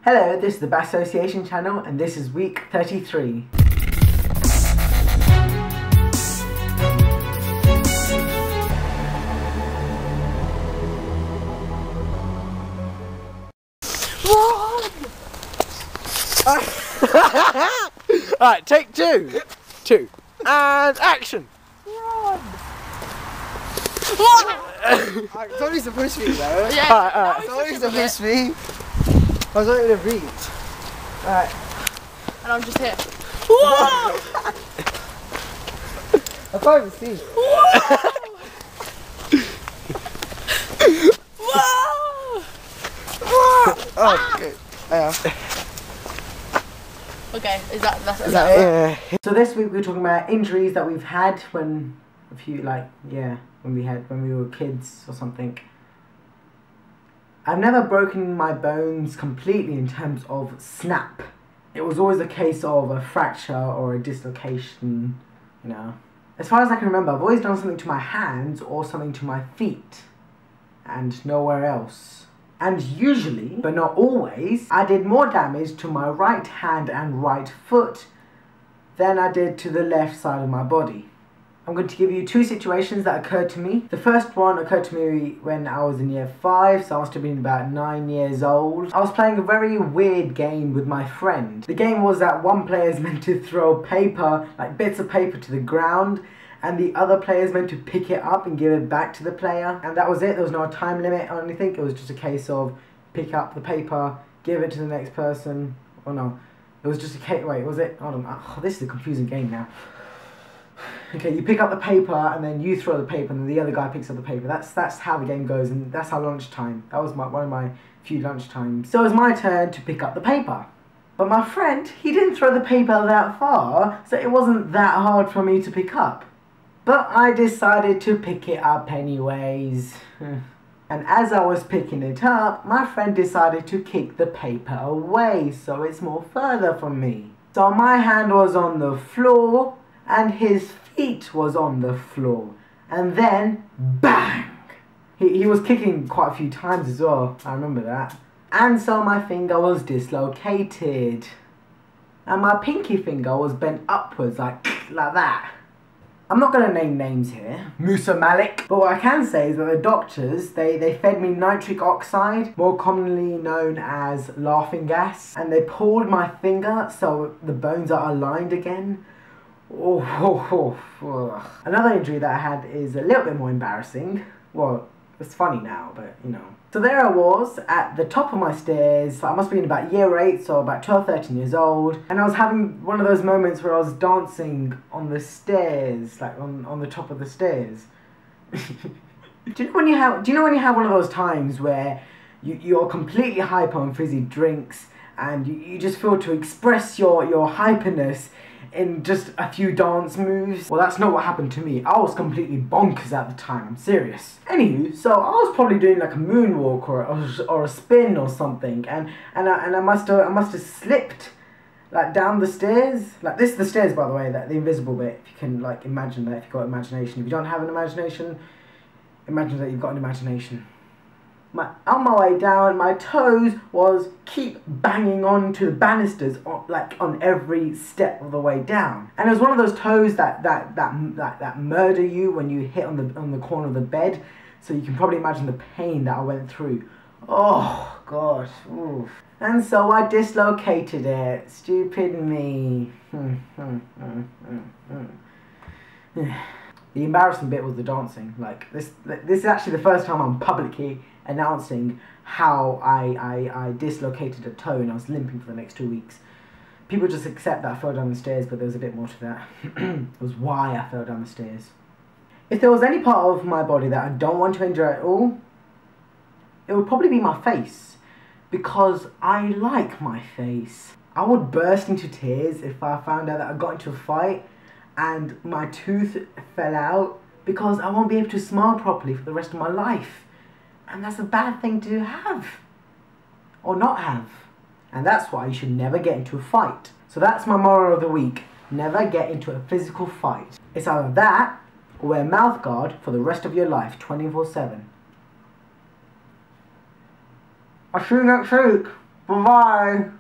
Hello, this is the BASSociation channel and this is week 33. Alright, take two, and action! Run! It's only supposed to be though. Yeah, Alright. It's only supposed to be. I was only gonna beat. Alright. And I'm just here. I can't even see. Oh, okay. Yeah. Okay, is that it? Yeah. So this week we're talking about injuries that we've had when when we were kids or something. I've never broken my bones completely in terms of snap. It was always a case of a fracture or a dislocation, you know. As far as I can remember, I've always done something to my hands or something to my feet and nowhere else. And usually, but not always, I did more damage to my right hand and right foot than I did to the left side of my body. I'm going to give you two situations that occurred to me. The first one occurred to me when I was in year 5, so I must have been about 9 years old. I was playing a very weird game with my friend. The game was that one player is meant to throw paper, like bits of paper, to the ground, and the other player is meant to pick it up and give it back to the player. And that was it. There was no time limit or anything. It was just a case of pick up the paper, give it to the next person. Oh no, it was just a case. Wait, was it? Hold on. Oh, this is a confusing game now. Okay, you pick up the paper and then you throw the paper and then the other guy picks up the paper. That's how the game goes, and that's how lunchtime. That was one of my few lunchtimes. So it was my turn to pick up the paper. But my friend, he didn't throw the paper that far, so it wasn't that hard for me to pick up. But I decided to pick it up anyways. And as I was picking it up, my friend decided to kick the paper away, so it's more further from me. So my hand was on the floor, and his feet was on the floor. And then, bang! He was kicking quite a few times as well, I remember that. And so my finger was dislocated. And my pinky finger was bent upwards, like that. I'm not going to name names here, Musa Malik, but what I can say is that the doctors, they fed me nitric oxide, more commonly known as laughing gas, and they pulled my finger so the bones are aligned again. Another injury that I had is a little bit more embarrassing. Well, it's funny now, but you know. So there I was at the top of my stairs. I must be in about year 8, so about 12, 13 years old. And I was having one of those moments where I was dancing on the stairs, like on the top of the stairs. Do you know when you have one of those times where you're completely hyper on fizzy drinks and you just feel to express your hyperness in just a few dance moves? Well, that's not what happened to me. I was completely bonkers at the time, I'm serious. Anywho, so I was probably doing like a moonwalk or a spin or something, and I must have slipped like down the stairs. Like this is the stairs, by the way, that the invisible bit, if you can like imagine that, if you've got imagination. If you don't have an imagination, imagine that you've got an imagination. On my way down, my toes keep banging onto the banisters on every step of the way down. And it was one of those toes that murder you when you hit on the corner of the bed. So you can probably imagine the pain that I went through. Oh gosh. Oof. And so I dislocated it. Stupid me. The embarrassing bit was the dancing. Like this is actually the first time I'm publicly announcing how I dislocated a toe and I was limping for the next 2 weeks. People just accept that I fell down the stairs, but there was a bit more to that. It was why I fell down the stairs. If there was any part of my body that I don't want to injure at all, it would probably be my face, because I like my face. I would burst into tears if I found out that I got into a fight and my tooth fell out, because I won't be able to smile properly for the rest of my life. And that's a bad thing to have. Or not have. And that's why you should never get into a fight. So that's my moral of the week. Never get into a physical fight. It's either that, or wear a mouth guard for the rest of your life, 24/7. I'll see you next week. Bye-bye.